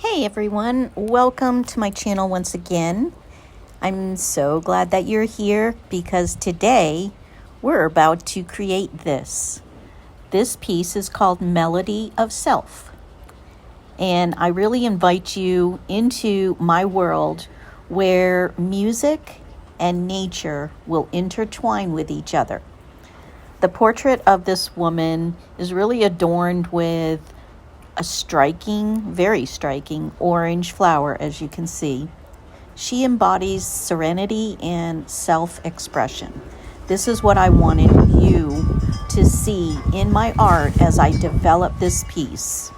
Hey everyone, welcome to my channel once again. I'm so glad that you're here because today we're about to create this. This piece is called Melody of Self. And I really invite you into my world where music and nature will intertwine with each other. The portrait of this woman is really adorned with a very striking orange flower, as you can see. She embodies serenity and self-expression. This is what I wanted you to see in my art as I develop this piece.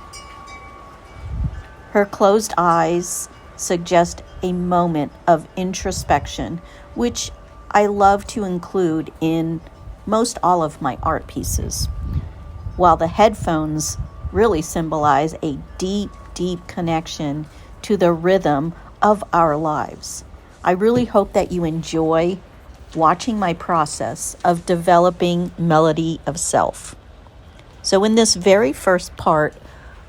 Her closed eyes suggest a moment of introspection, which I love to include in most all of my art pieces, while the headphones really symbolize a deep, deep connection to the rhythm of our lives. I really hope that you enjoy watching my process of developing Melody of Self. So in this very first part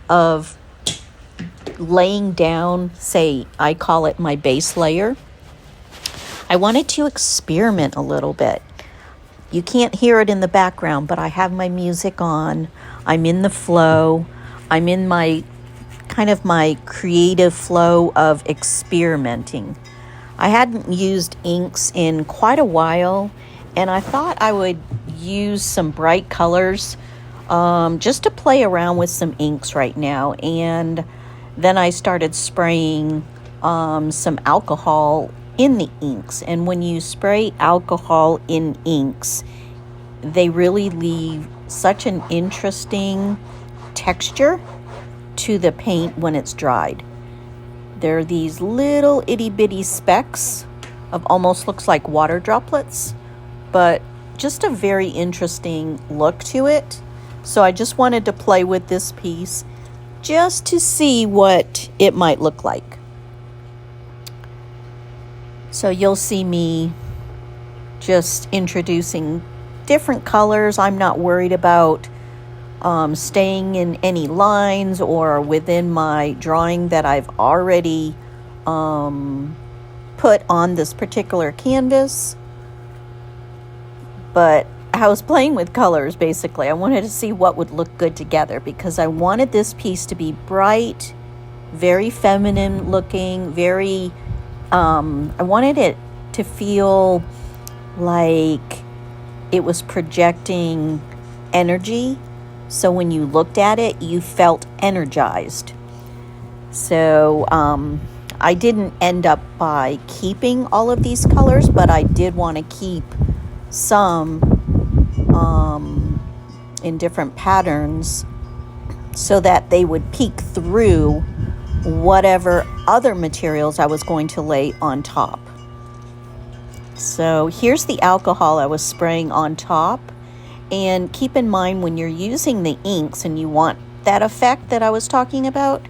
of laying down, I call it my base layer, I wanted to experiment a little bit. You can't hear it in the background, but I have my music on. I'm in the flow. I'm in my creative flow of experimenting. I hadn't used inks in quite a while, and I thought I would use some bright colors just to play around with some inks right now. And then I started spraying some alcohol in the inks. And when you spray alcohol in inks, they really leave such an interesting texture to the paint when it's dried. There are these little itty bitty specks of almost looks like water droplets, but just a very interesting look to it. So I just wanted to play with this piece just to see what it might look like. So you'll see me just introducing different colors. I'm not worried about staying in any lines or within my drawing that I've already put on this particular canvas. But I was playing with colors, basically. I wanted to see what would look good together because I wanted this piece to be bright, very feminine looking, I wanted it to feel like it was projecting energy. So when you looked at it, you felt energized. So I didn't end up by keeping all of these colors, but I did want to keep some in different patterns so that they would peek through whatever other materials I was going to lay on top. So here's the alcohol I was spraying on top. And keep in mind when you're using the inks and you want that effect that I was talking about,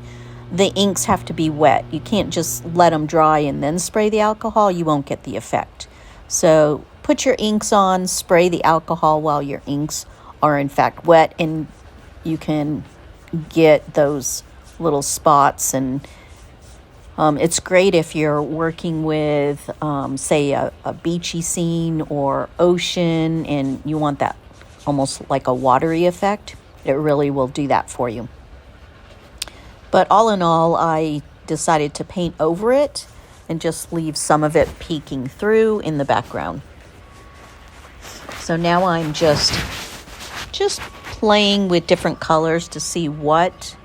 the inks have to be wet. You can't just let them dry and then spray the alcohol. You won't get the effect. So put your inks on, spray the alcohol while your inks are in fact wet, and you can get those little spots. And it's great if you're working with say a beachy scene or ocean and you want that almost like a watery effect. It really will do that for you. But all in all, I decided to paint over it and just leave some of it peeking through in the background. So now I'm just playing with different colors to see what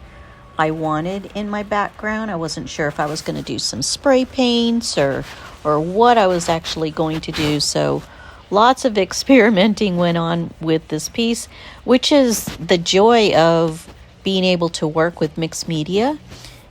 I wanted in my background. I wasn't sure if I was going to do some spray paints or what I was actually going to do. So lots of experimenting went on with this piece, which is the joy of being able to work with mixed media.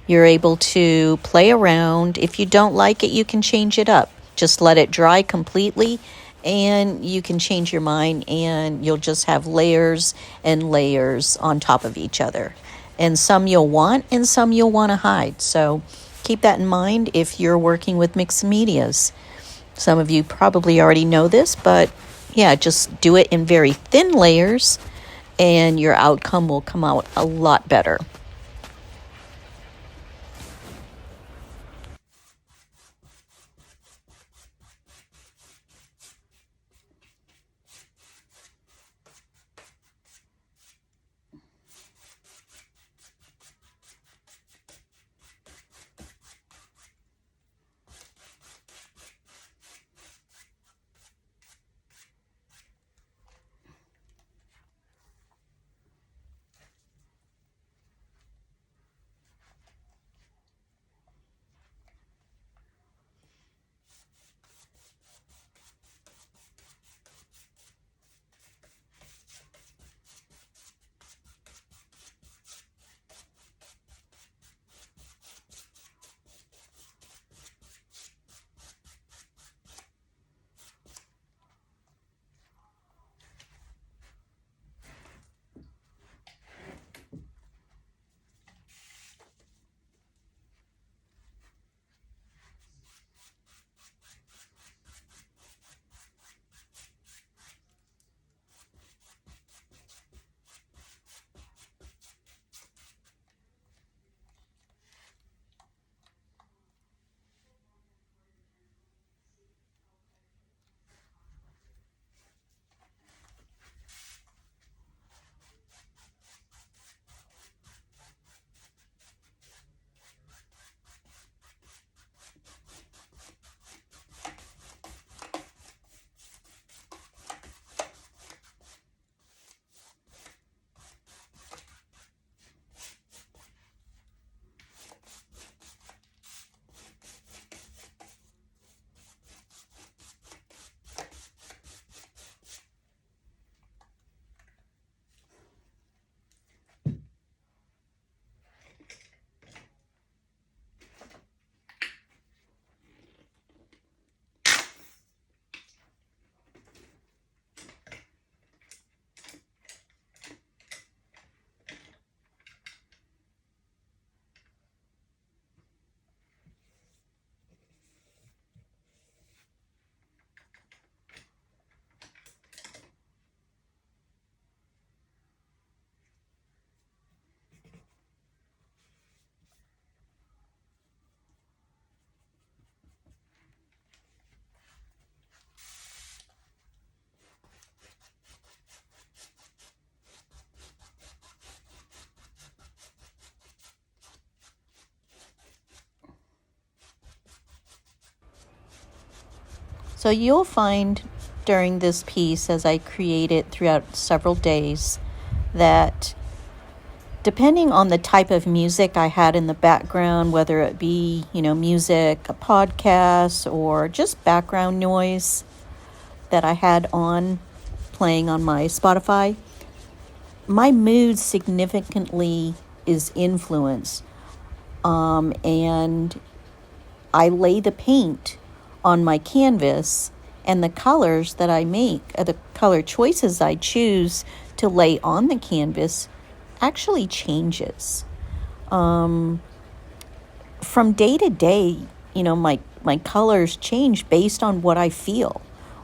You're able to play around. If you don't like it, you can change it up. Just let it dry completely and you can change your mind, and you'll just have layers and layers on top of each other. And some you'll want and some you'll want to hide. So keep that in mind if you're working with mixed medias. Some of you probably already know this, but yeah, just do it in very thin layers and your outcome will come out a lot better. So you'll find during this piece, as I create it throughout several days, that depending on the type of music I had in the background, whether it be, music, a podcast, or just background noise that I had on playing on my Spotify, my mood significantly is influenced. And I lay the paint on my canvas, and the colors that I make, the color choices I choose to lay on the canvas actually changes. From day to day, my colors change based on what I feel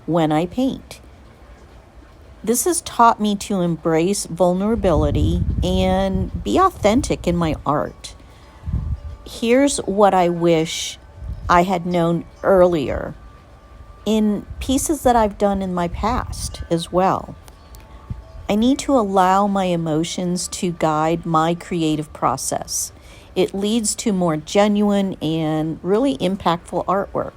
when I paint. This has taught me to embrace vulnerability and be authentic in my art. Here's what I wish I had known earlier in pieces that I've done in my past as well. I need to allow my emotions to guide my creative process. It leads to more genuine and really impactful artwork.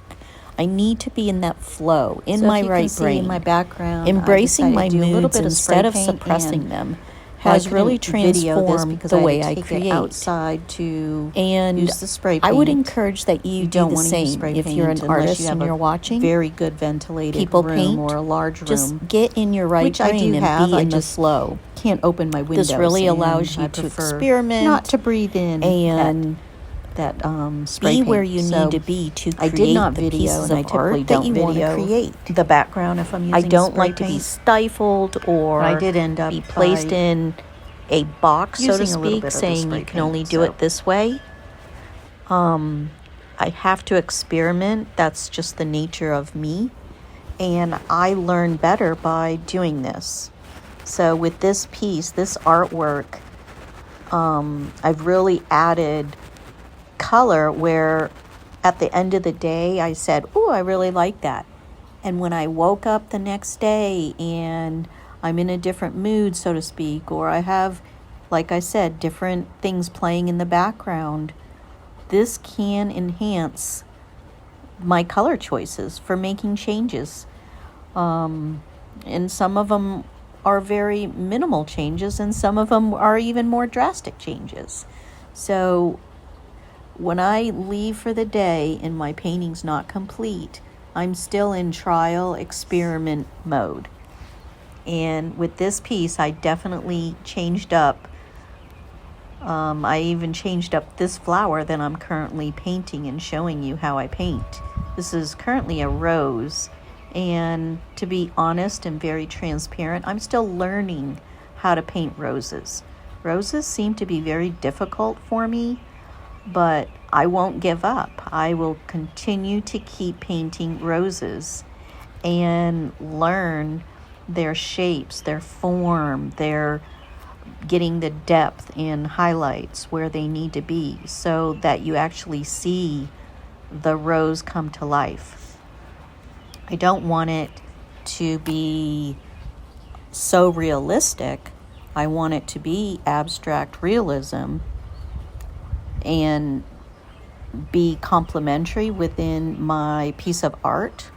I need to be in that flow, in my right brain. In my background, embracing my moods instead of suppressing them has really transformed the way I create. Outside to use the spray paint. I would encourage that you do the same if you're an artist and you're watching. Very good ventilated people room paint, or a large room. Just get in your right brain and be in the flow. Can't open my windows. This really allows you to experiment, not to breathe in and that spray paint. Be where you need to be to create. I did not the video, and I typically don't video create the background if I'm using. I don't like to be stifled or I did end up be placed in a box, so to speak, saying you can only do it this way. I have to experiment. That's just the nature of me, and I learn better by doing this. So with this piece, this artwork, I've really added color where at the end of the day I said, "Oh, I really like that." And when I woke up the next day and I'm in a different mood, so to speak, or I have, like I said, different things playing in the background, this can enhance my color choices for making changes. And some of them are very minimal changes, and some of them are even more drastic changes. So when I leave for the day and my painting's not complete, I'm still in trial experiment mode. And with this piece, I definitely changed up. I even changed up this flower that I'm currently painting and showing you how I paint. This is currently a rose. And to be honest and very transparent, I'm still learning how to paint roses. Roses seem to be very difficult for me, but I won't give up. I will continue to keep painting roses and learn their shapes, their form, their getting the depth and highlights where they need to be so that you actually see the rose come to life. I don't want it to be so realistic. I want it to be abstract realism and be complementary within my piece of art.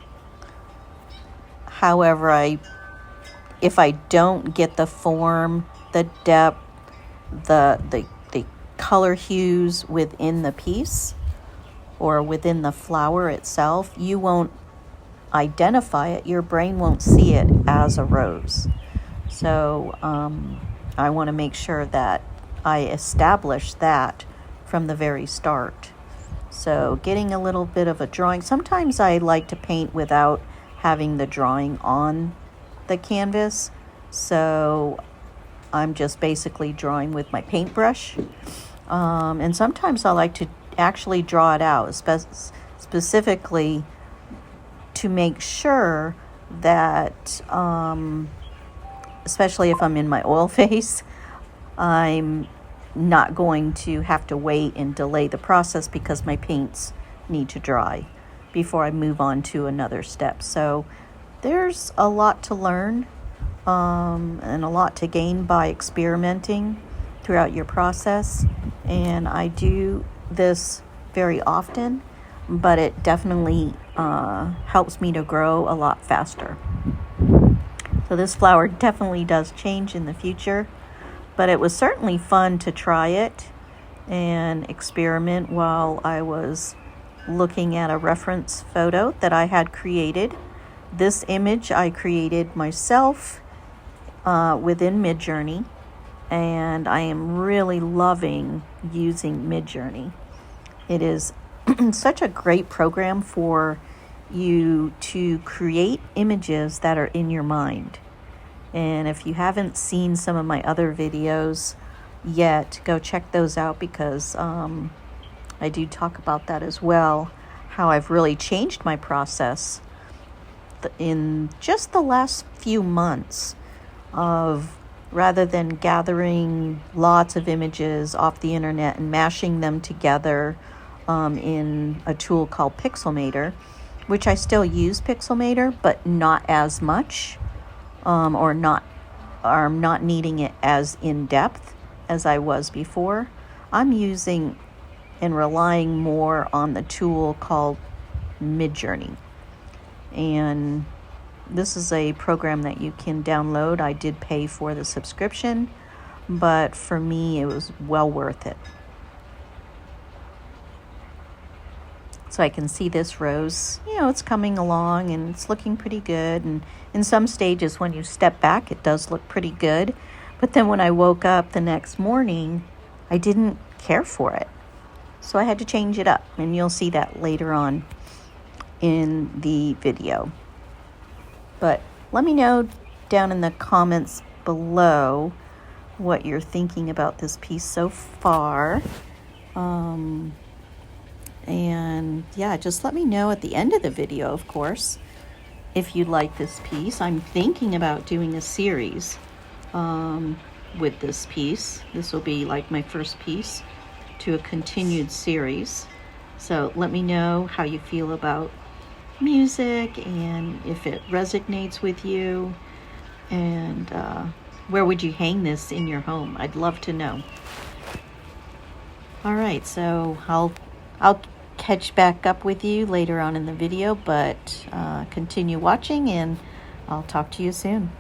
However, if I don't get the form, the depth, the color hues within the piece or within the flower itself, you won't identify it. Your brain won't see it as a rose. So I want to make sure that I establish that from the very start. So getting a little bit of a drawing. Sometimes I like to paint without having the drawing on the canvas. So I'm just basically drawing with my paintbrush. And sometimes I like to actually draw it out, specifically to make sure that, especially if I'm in my oil phase, I'm not going to have to wait and delay the process because my paints need to dry before I move on to another step. So there's a lot to learn and a lot to gain by experimenting throughout your process. And I do this very often. but it definitely helps me to grow a lot faster. So this flower definitely does change in the future, but it was certainly fun to try it and experiment while I was looking at a reference photo that I had created. This image I created myself within Midjourney, and I am really loving using Midjourney. It is such a great program for you to create images that are in your mind. And if you haven't seen some of my other videos yet, go check those out, because I do talk about that as well, how I've really changed my process in just the last few months of, rather than gathering lots of images off the internet and mashing them together in a tool called Pixelmator, which I still use Pixelmator, but not as much, or not needing it as in depth as I was before. I'm using and relying more on the tool called Midjourney. And this is a program that you can download. I did pay for the subscription, but for me, it was well worth it. So I can see this rose, it's coming along and it's looking pretty good. And in some stages, when you step back, it does look pretty good. But then when I woke up the next morning, I didn't care for it. So I had to change it up, and you'll see that later on in the video. But let me know down in the comments below what you're thinking about this piece so far. And yeah, just let me know at the end of the video, of course, if you like this piece. I'm thinking about doing a series with this piece. This will be like my first piece to a continued series. So let me know how you feel about music and if it resonates with you, and where would you hang this in your home? I'd love to know. All right, so I'll catch back up with you later on in the video, but continue watching and I'll talk to you soon.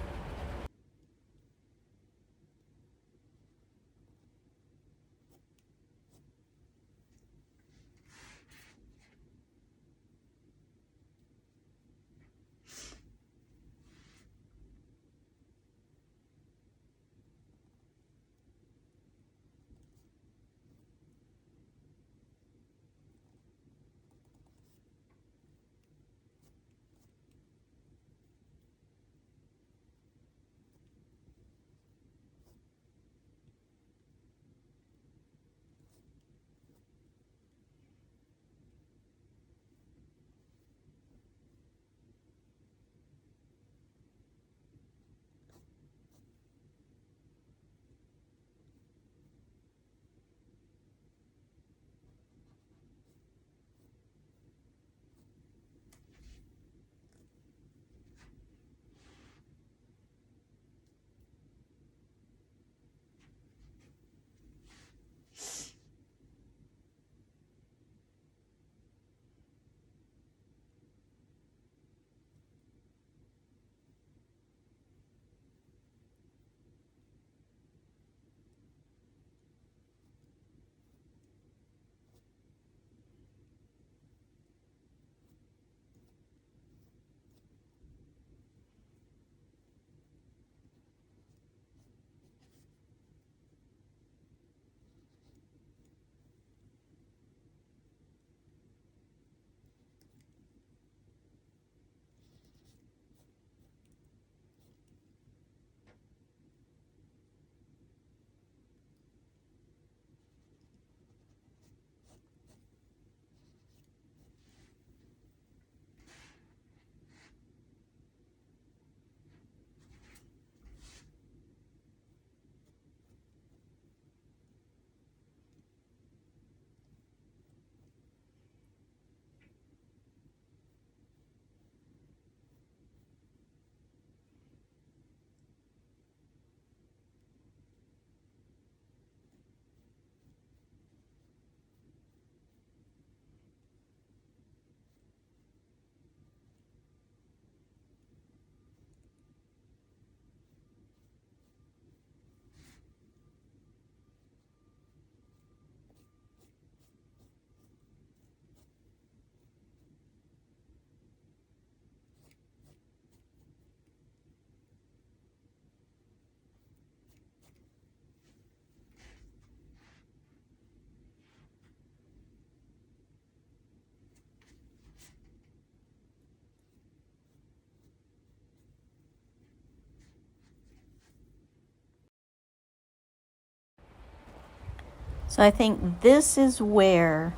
So I think this is where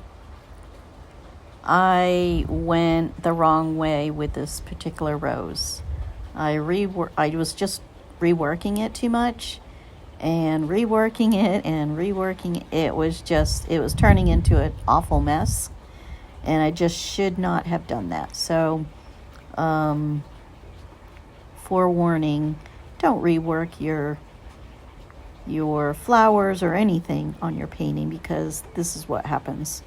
I went the wrong way with this particular rose. I was just reworking it too much, and reworking it and reworking it. It was turning into an awful mess, and I just should not have done that. So, forewarning, don't rework your flowers or anything on your painting, because this is what happens.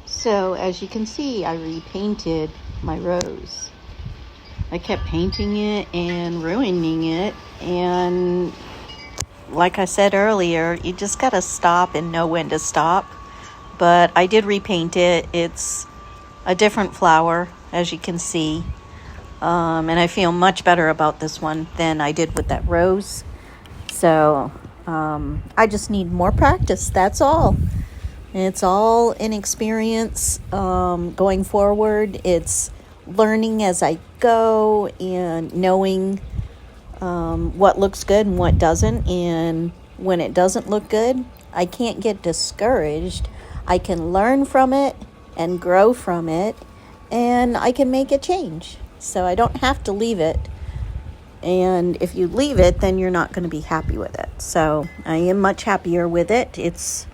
So as you can see, I repainted my rose. I kept painting it and ruining it, and like I said earlier, you just gotta stop and know when to stop. But I did repaint it. It's a different flower, as you can see, and I feel much better about this one than I did with that rose. So I just need more practice, that's all. It's all an experience going forward. It's learning as I go and knowing what looks good and what doesn't. And when it doesn't look good, I can't get discouraged. I can learn from it and grow from it, and I can make a change. So I don't have to leave it. And if you leave it, then you're not going to be happy with it. So I am much happier with it. It's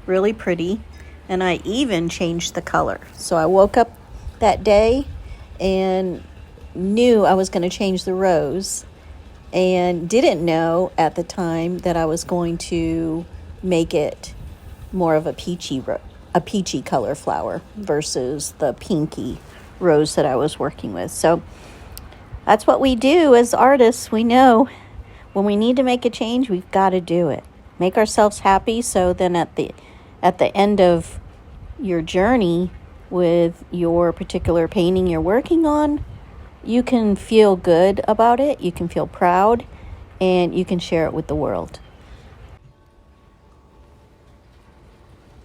really pretty. And I even changed the color. So I woke up that day and knew I was going to change the rose, and didn't know at the time that I was going to make it more of a peachy color flower versus the pinky rose that I was working with. So that's what we do as artists. We know when we need to make a change, we've got to do it. Make ourselves happy, so then at the end of your journey with your particular painting you're working on, you can feel good about it, you can feel proud, and you can share it with the world.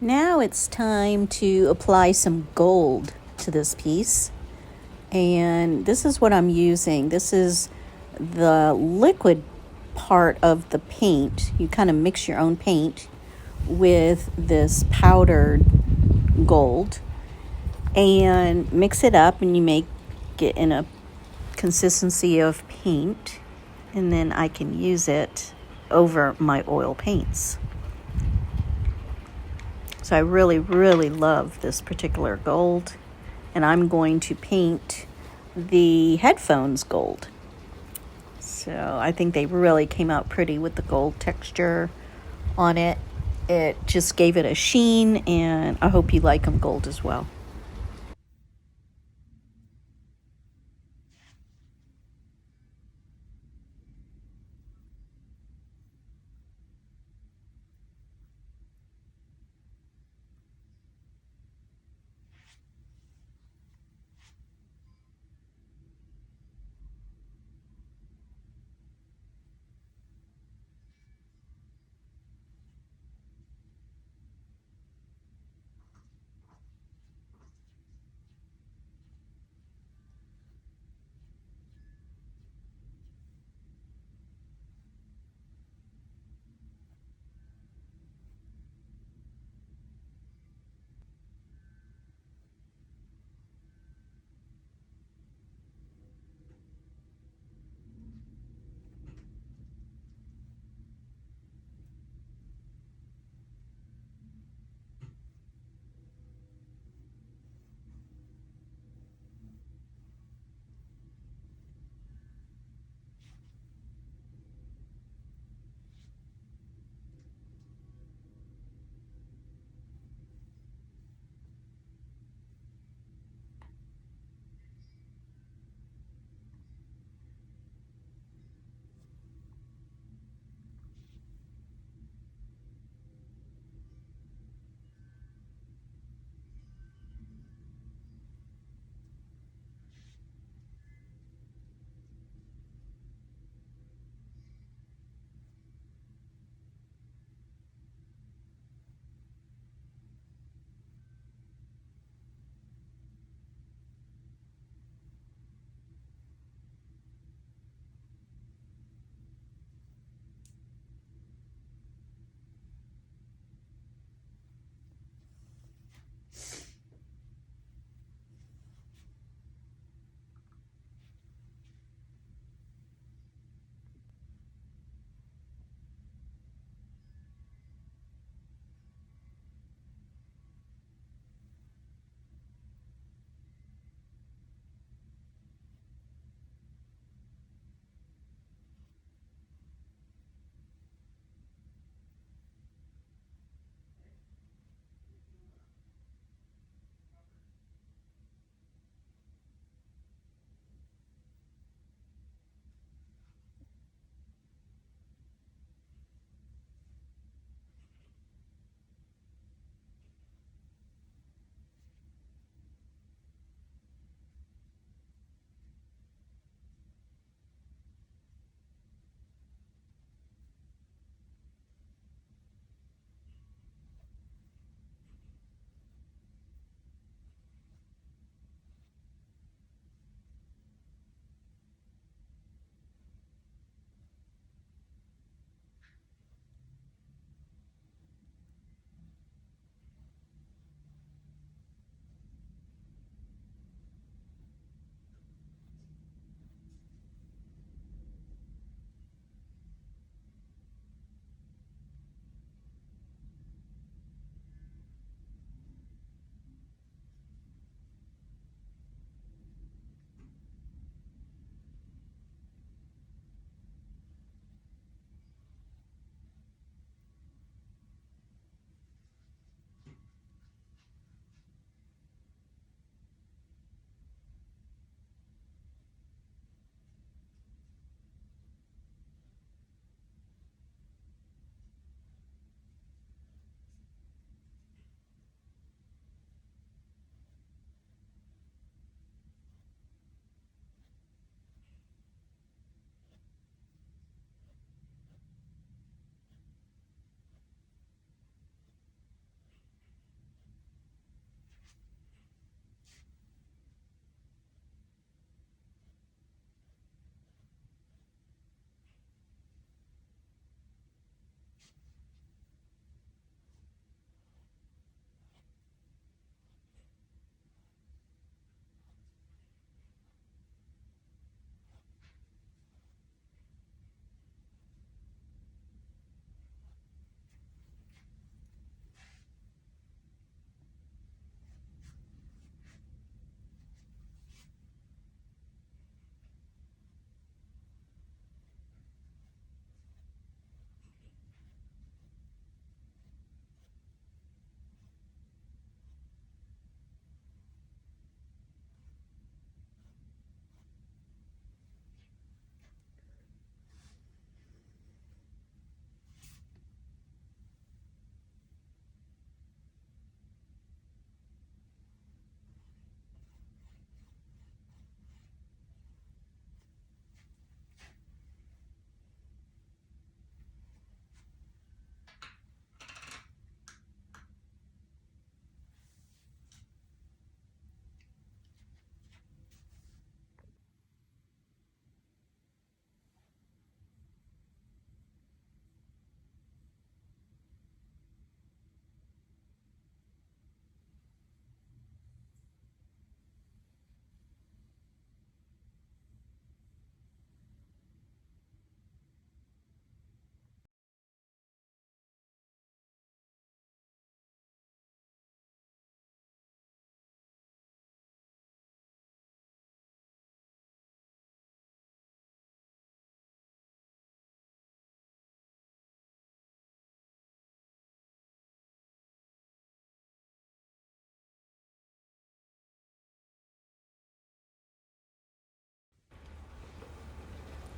Now it's time to apply some gold to this piece. And this is what I'm using. This is the liquid part of the paint. You kind of mix your own paint with this powdered gold and mix it up, and you make it in a consistency of paint, and then I can use it over my oil paints. So I really, really love this particular gold, and I'm going to paint the headphones gold. So I think they really came out pretty with the gold texture on it. It just gave it a sheen, and I hope you like them gold as well.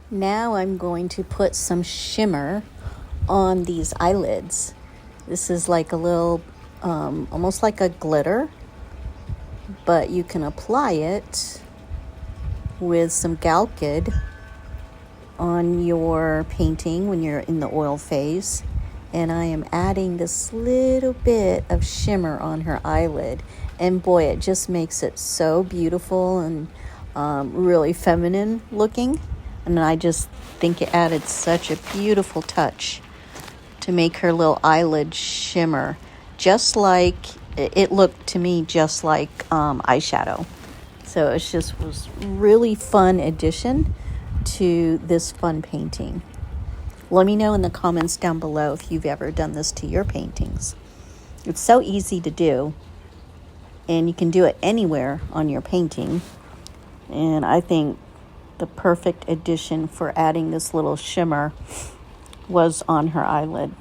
Now I'm going to put some shimmer on these eyelids. This is like a little, almost like a glitter, but you can apply it with some Galkid on your painting when you're in the oil phase. And I am adding this little bit of shimmer on her eyelid, and boy, it just makes it so beautiful and really feminine looking. And I just think it added such a beautiful touch to make her little eyelid shimmer, just like it looked to me, just like eyeshadow. So it just was really fun addition to this fun painting. Let me know in the comments down below if you've ever done this to your paintings. It's so easy to do, and you can do it anywhere on your painting. And I think the perfect addition for adding this little shimmer was on her eyelid.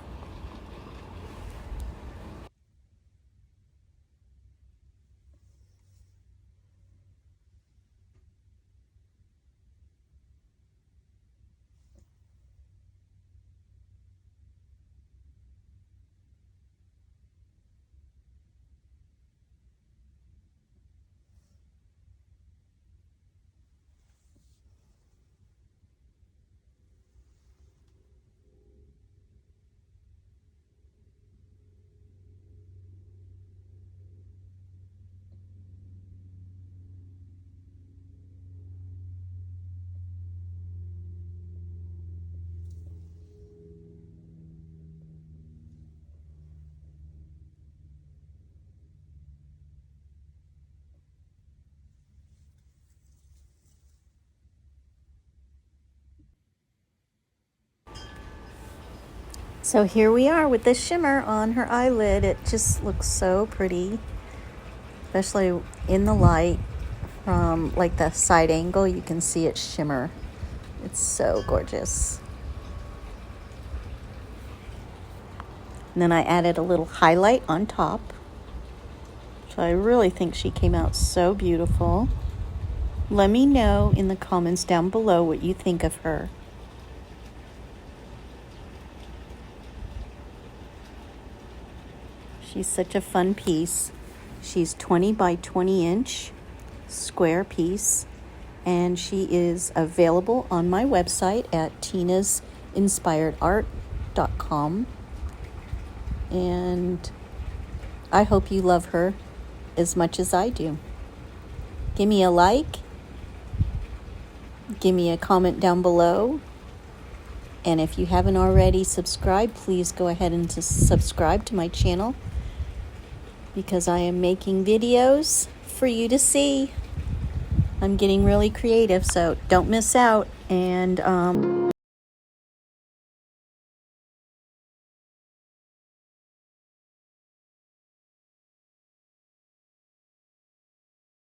So here we are with the shimmer on her eyelid. It just looks so pretty, especially in the light from like the side angle. You can see it shimmer. It's so gorgeous. And then I added a little highlight on top. So I really think she came out so beautiful. Let me know in the comments down below what you think of her. She's such a fun piece. She's 20 by 20 inch square piece, and she is available on my website at tinasinspiredart.com. And I hope you love her as much as I do. Give me a like, give me a comment down below, and if you haven't already subscribed, please go ahead and subscribe to my channel, because I am making videos for you to see. I'm getting really creative, so don't miss out. And